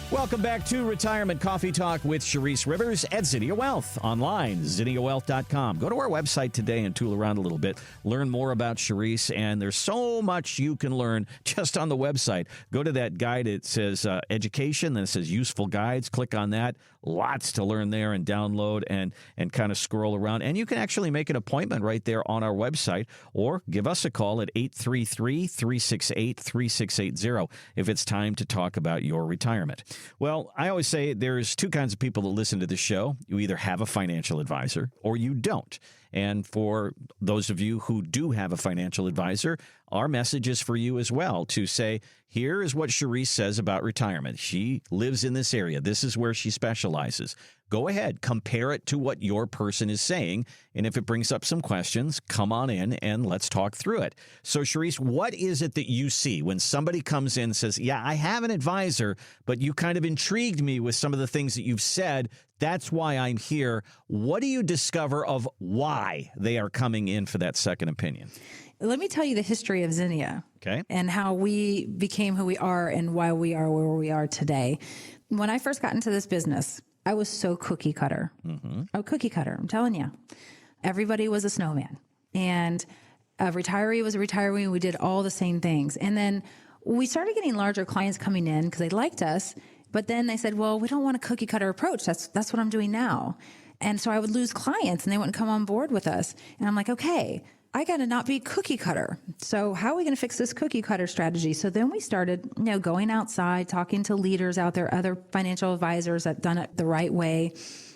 Welcome back to Retirement Coffee Talk with Sharice Rivers at Zinnia Wealth. Online, zinniawealth.com. Go to our website today and tool around a little bit. Learn more about Sharice, and there's so much you can learn just on the website. Go to that guide. It says education, then it says useful guides. Click on that. Lots to learn there and download and kind of scroll around. And you can actually make an appointment right there on our website or give us a call at 833-368-3680 if it's time to talk about your retirement. Well, I always say there's two kinds of people that listen to the show. You either have a financial advisor or you don't. And for those of you who do have a financial advisor, our message is for you as well to say, here is what Sharice says about retirement. She lives in this area. This is where she specializes. Go ahead, compare it to what your person is saying. And if it brings up some questions, come on in and let's talk through it. So, Sharice, what is it that you see when somebody comes in and says, yeah, I have an advisor, but you kind of intrigued me with some of the things that you've said. That's why I'm here. What do you discover of why they are coming in for that second opinion? Let me tell you the history of Zinnia. Okay. And how we became who we are and why we are where we are today. When I first got into this business, I was so cookie cutter. A cookie cutter, I'm telling you. Everybody was a snowman. And a retiree was a retiree. We did all the same things. And then we started getting larger clients coming in because they liked us. But then they said, well, we don't want a cookie cutter approach. That's what I'm doing now. And so I would lose clients and they wouldn't come on board with us. And I'm like, okay, I got to not be cookie cutter. So how are we going to fix this cookie cutter strategy? So then we started, going outside, talking to leaders out there, other financial advisors that done it the right way.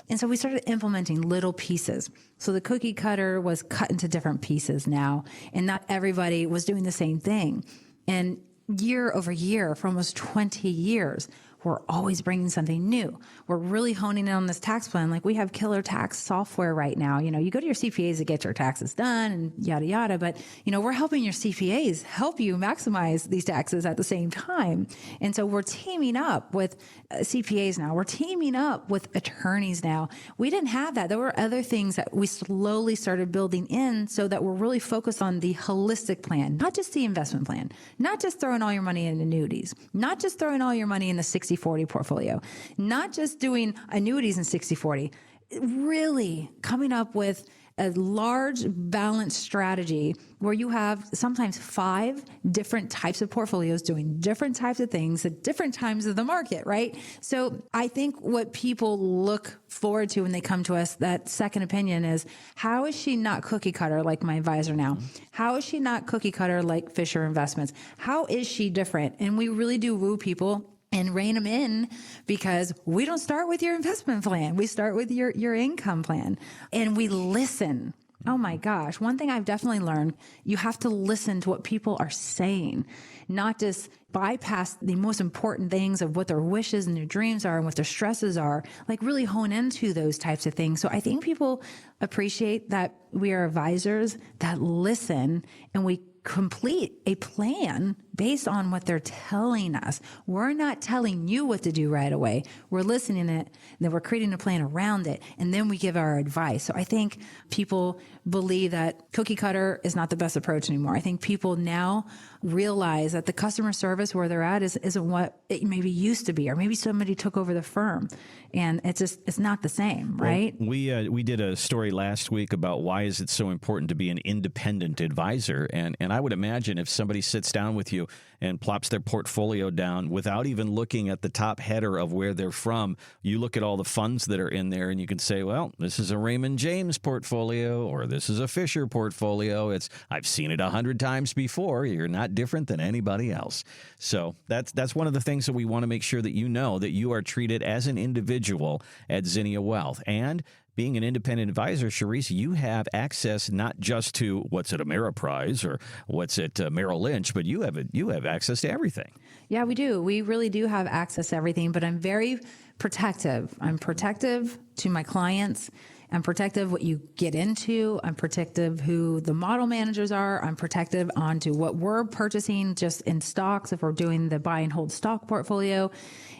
And so we started implementing little pieces. So the cookie cutter was cut into different pieces now, and not everybody was doing the same thing. And year over year, for almost 20 years, we're always bringing something new. We're really honing in on this tax plan. Like we have killer tax software right now. You go to your CPAs to get your taxes done and yada, yada. But, we're helping your CPAs help you maximize these taxes at the same time. And so we're teaming up with CPAs now. We're teaming up with attorneys now. We didn't have that. There were other things that we slowly started building in so that we're really focused on the holistic plan, not just the investment plan, not just throwing all your money in annuities, not just throwing all your money in the 60-40 portfolio, not just doing annuities in 60-40, really coming up with a large balanced strategy where you have sometimes 5 different types of portfolios doing different types of things at different times of the market, right? So I think what people look forward to when they come to us, that second opinion is, how is she not cookie cutter like my advisor now? How is she not cookie cutter like Fisher Investments? How is she different? And we really do woo people and rein them in, because we don't start with your investment plan. We start with your income plan, and we listen. Oh my gosh. One thing I've definitely learned, you have to listen to what people are saying, not just bypass the most important things of what their wishes and their dreams are and what their stresses are, like really hone into those types of things. So I think people appreciate that we are advisors that listen and we complete a plan based on what they're telling us. We're not telling you what to do right away. We're listening to it, and then we're creating a plan around it, and then we give our advice. So I think people believe that cookie cutter is not the best approach anymore. I think people now realize that the customer service where they're at isn't what it maybe used to be, or maybe somebody took over the firm, and it's not the same, right? Well, we did a story last week about why is it so important to be an independent advisor, and I would imagine if somebody sits down with you and plops their portfolio down without even looking at the top header of where they're from, you look at all the funds that are in there and you can say, well, this is a Raymond James portfolio or this is a Fisher portfolio. I've seen it 100 times before. You're not different than anybody else. So that's one of the things that we want to make sure that you know, that you are treated as an individual at Zinnia Wealth. And being an independent advisor, Sharice, you have access not just to what's at Ameriprise or what's at Merrill Lynch, but you have access to everything. Yeah, we do. We really do have access to everything, but I'm very protective. I'm protective to my clients. I'm protective what you get into. I'm protective who the model managers are. I'm protective onto what we're purchasing just in stocks if we're doing the buy and hold stock portfolio.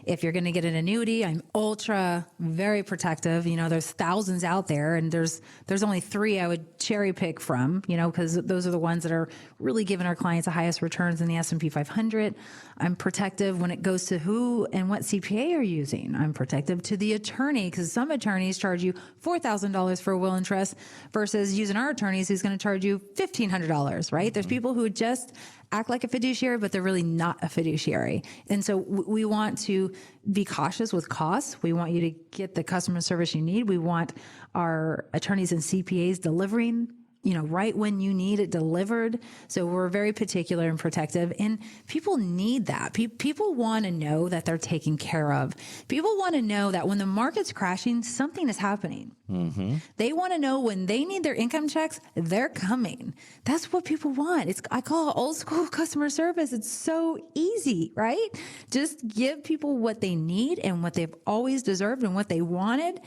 If you're going to get an annuity, I'm very protective. There's thousands out there, and there's only 3 I would cherry pick from, because those are the ones that are really giving our clients the highest returns in the S&P 500. I'm protective when it goes to who and what CPA you're using. I'm protective to the attorney, because some attorneys charge you $4,000 for a will and trust versus using our attorneys who's going to charge you $1,500, right? There's people who just act like a fiduciary, but they're really not a fiduciary. And so we want to be cautious with costs. We want you to get the customer service you need. We want our attorneys and CPAs delivering right when you need it delivered. So we're very particular and protective, and people need that. People want to know that they're taken care of. People want to know that when the market's crashing, something is happening. Mm-hmm. They want to know when they need their income checks, they're coming. That's what people want. I call it old school customer service. It's so easy, right? Just give people what they need and what they've always deserved and what they wanted.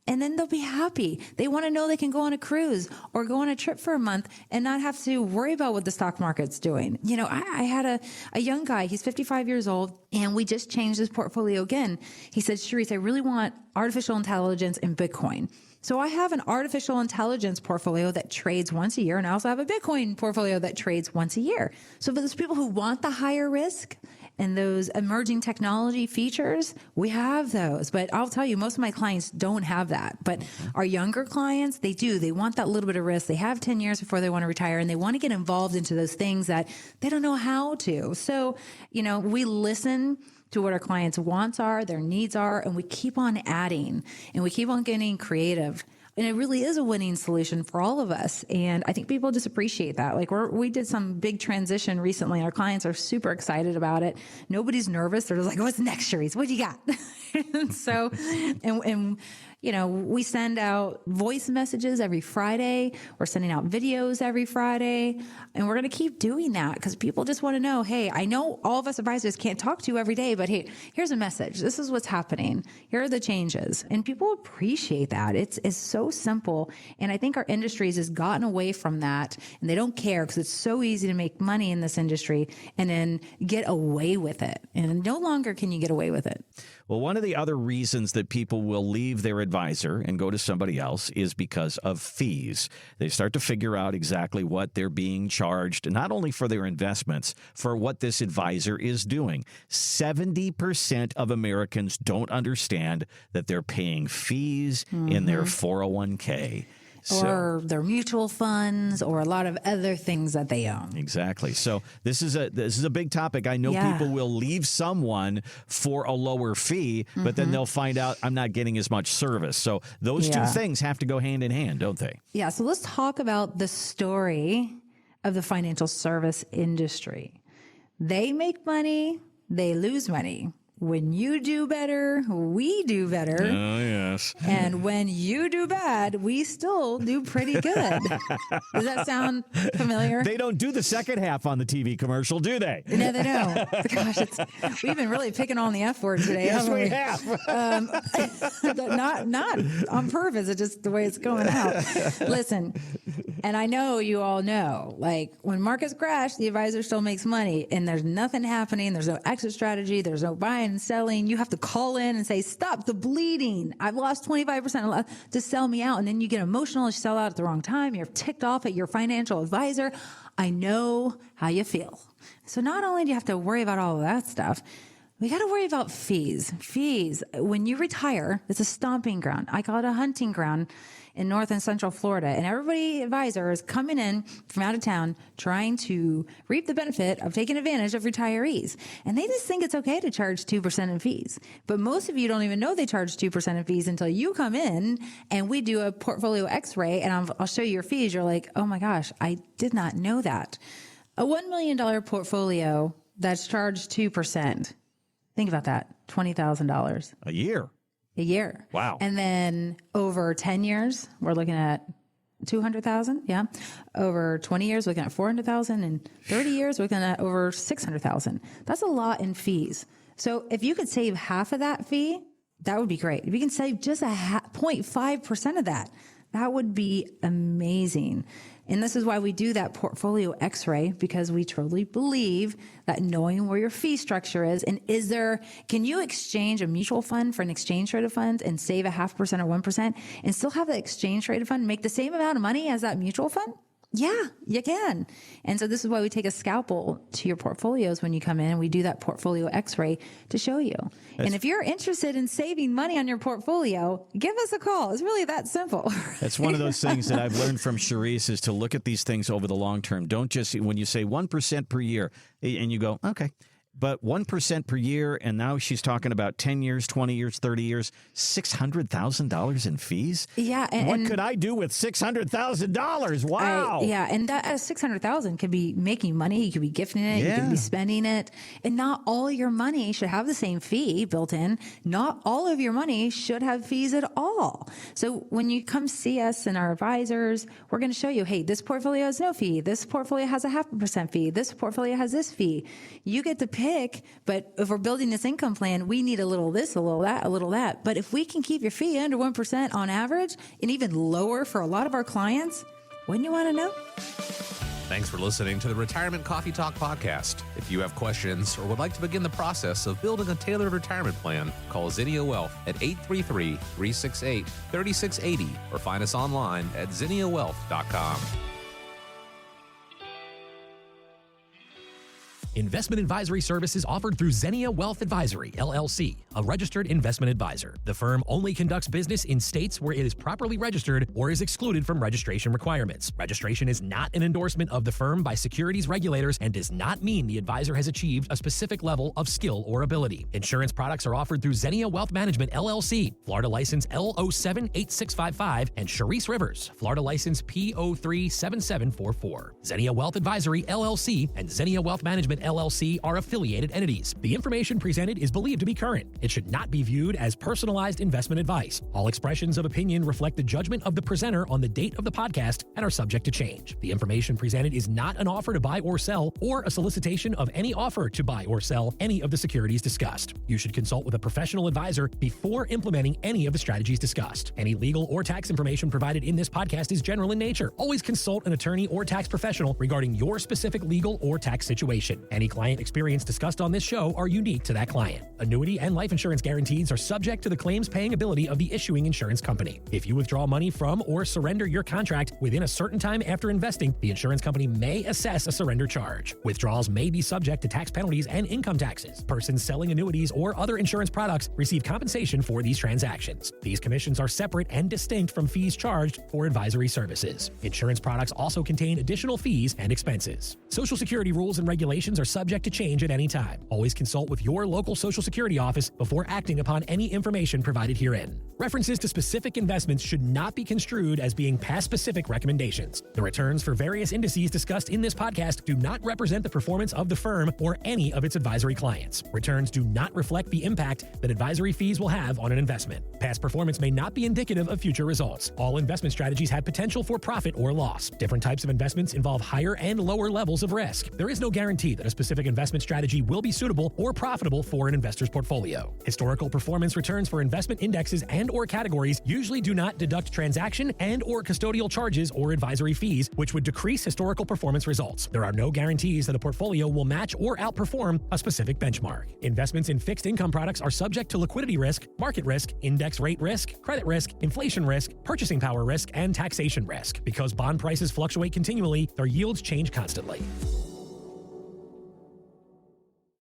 And then they'll be happy. They want to know they can go on a cruise or go on a trip for a month and not have to worry about what the stock market's doing. I had a young guy, he's 55 years old, and we just changed his portfolio again. He said, Sharice, I really want artificial intelligence and Bitcoin. So I have an artificial intelligence portfolio that trades once a year, and I also have a Bitcoin portfolio that trades once a year. So for those people who want the higher risk and those emerging technology features, we have those. But I'll tell you, most of my clients don't have that. But our younger clients, they do. They want that little bit of risk. They have 10 years before they want to retire, and they want to get involved into those things that they don't know how to. So, we listen to what our clients' wants are, their needs are, and we keep on adding, and we keep on getting creative. And it really is a winning solution for all of us. And I think people just appreciate that. Like we did some big transition recently, and our clients are super excited about it. Nobody's nervous. They're just like, what's next, Sharice? What do you got? And so, we send out voice messages every Friday. We're sending out videos every Friday. And we're going to keep doing that because people just want to know, hey, I know all of us advisors can't talk to you every day, but hey, here's a message. This is what's happening. Here are the changes. And people appreciate that. It's so simple. And I think our industries has gotten away from that, and they don't care because it's so easy to make money in this industry and then get away with it. And no longer can you get away with it. Well, one of the other reasons that people will leave their advisor and go to somebody else is because of fees. They start to figure out exactly what they're being charged, not only for their investments, for what this advisor is doing. 70% of Americans don't understand that they're paying fees in their 401k. Or their mutual funds, or a lot of other things that they own. Exactly. So this is a big topic. I know people will leave someone for a lower fee, but then they'll find out I'm not getting as much service. So those two things have to go hand in hand, don't they? Yeah. So let's talk about the story of the financial service industry. They make money, they lose money. When you do better, we do better. Oh, yes. And when you do bad, we still do pretty good. Does that sound familiar? They don't do the second half on the TV commercial, do they? No, they don't. Gosh, we've been really picking on the F word today. Yes, we have. Not on purpose. It's just the way it's going out. Listen, and I know you all know, like when markets crash, the advisor still makes money, and there's nothing happening. There's no exit strategy. There's no buying and selling. You have to call in and say, stop the bleeding. I've lost 25% to sell me out. And then you get emotional and you sell out at the wrong time. You're ticked off at your financial advisor. I know how you feel. So not only do you have to worry about all of that stuff, we got to worry about fees. Fees. When you retire, it's a stomping ground. I call it a hunting ground in North and Central Florida. And everybody advisor is coming in from out of town trying to reap the benefit of taking advantage of retirees. And they just think it's okay to charge 2% in fees. But most of you don't even know they charge 2% in fees until you come in and we do a portfolio x-ray and I'll show you your fees. You're like, oh my gosh, I did not know that. A $1 million portfolio that's charged 2%. Think about that, $20,000. A year. A year. Wow. And then over 10 years, we're looking at 200,000. Yeah. Over 20 years, we're looking at 400,000, and 30 years, we're looking at over 600,000. That's a lot in fees. So if you could save half of that fee, that would be great. If you can save just 0.5% of that, That would be amazing. And this is why we do that portfolio x-ray, because we truly believe that knowing where your fee structure is, and can you exchange a mutual fund for an exchange traded fund and save 0.5% or 1% and still have the exchange traded fund make the same amount of money as that mutual fund? Yeah, you can. And so this is why we take a scalpel to your portfolios when you come in, and we do that portfolio x-ray to show you. And if you're interested in saving money on your portfolio, give us a call. It's really that simple. That's one of those things that I've learned from Charisse, is to look at these things over the long term. Don't just, when you say 1% per year and you go, okay, but 1% per year, and now she's talking about 10 years, 20 years, 30 years, $600,000 in fees? Yeah. What could I do with $600,000? Wow. And that $600,000 could be making money. You could be gifting it. You could be spending it. And not all your money should have the same fee built in. Not all of your money should have fees at all. So when you come see us and our advisors, we're going to show you, hey, this portfolio has no fee. This portfolio has a 0.5% fee. This portfolio has this fee. You get to pick. But if we're building this income plan, we need a little this, a little that, a little that. But if we can keep your fee under 1% on average, and even lower for a lot of our clients, wouldn't you want to know? Thanks for listening to the Retirement Coffee Talk podcast. If you have questions or would like to begin the process of building a tailored retirement plan, call Zinnia Wealth at 833-368-3680 or find us online at zinniawealth.com. Investment advisory services offered through Zinnia Wealth Advisory, LLC, a registered investment advisor. The firm only conducts business in states where it is properly registered or is excluded from registration requirements. Registration is not an endorsement of the firm by securities regulators and does not mean the advisor has achieved a specific level of skill or ability. Insurance products are offered through Zinnia Wealth Management, LLC, Florida license L078655, and Charisse Rivers, Florida license P037744. Zinnia Wealth Advisory, LLC, and Zinnia Wealth Management, LLC are affiliated entities. The information presented is believed to be current. It should not be viewed as personalized investment advice. All expressions of opinion reflect the judgment of the presenter on the date of the podcast and are subject to change. The information presented is not an offer to buy or sell or a solicitation of any offer to buy or sell any of the securities discussed. You should consult with a professional advisor before implementing any of the strategies discussed. Any legal or tax information provided in this podcast is general in nature. Always consult an attorney or tax professional regarding your specific legal or tax situation. Any client experience discussed on this show are unique to that client. Annuity and life insurance guarantees are subject to the claims paying ability of the issuing insurance company. If you withdraw money from or surrender your contract within a certain time after investing, the insurance company may assess a surrender charge. Withdrawals may be subject to tax penalties and income taxes. Persons selling annuities or other insurance products receive compensation for these transactions. These commissions are separate and distinct from fees charged for advisory services. Insurance products also contain additional fees and expenses. Social Security rules and regulations are subject to change at any time. Always consult with your local Social Security office before acting upon any information provided herein. References to specific investments should not be construed as being past specific recommendations. The returns for various indices discussed in this podcast do not represent the performance of the firm or any of its advisory clients. Returns do not reflect the impact that advisory fees will have on an investment. Past performance may not be indicative of future results. All investment strategies have potential for profit or loss. Different types of investments involve higher and lower levels of risk. There is no guarantee that a specific investment strategy will be suitable or profitable for an investor's portfolio. Historical performance returns for investment indexes and or categories usually do not deduct transaction and or custodial charges or advisory fees, which would decrease historical performance results. There are no guarantees that a portfolio will match or outperform a specific benchmark. Investments in fixed income products are subject to liquidity risk, market risk, index rate risk, credit risk, inflation risk, purchasing power risk, and taxation risk. Because bond prices fluctuate continually, their yields change constantly.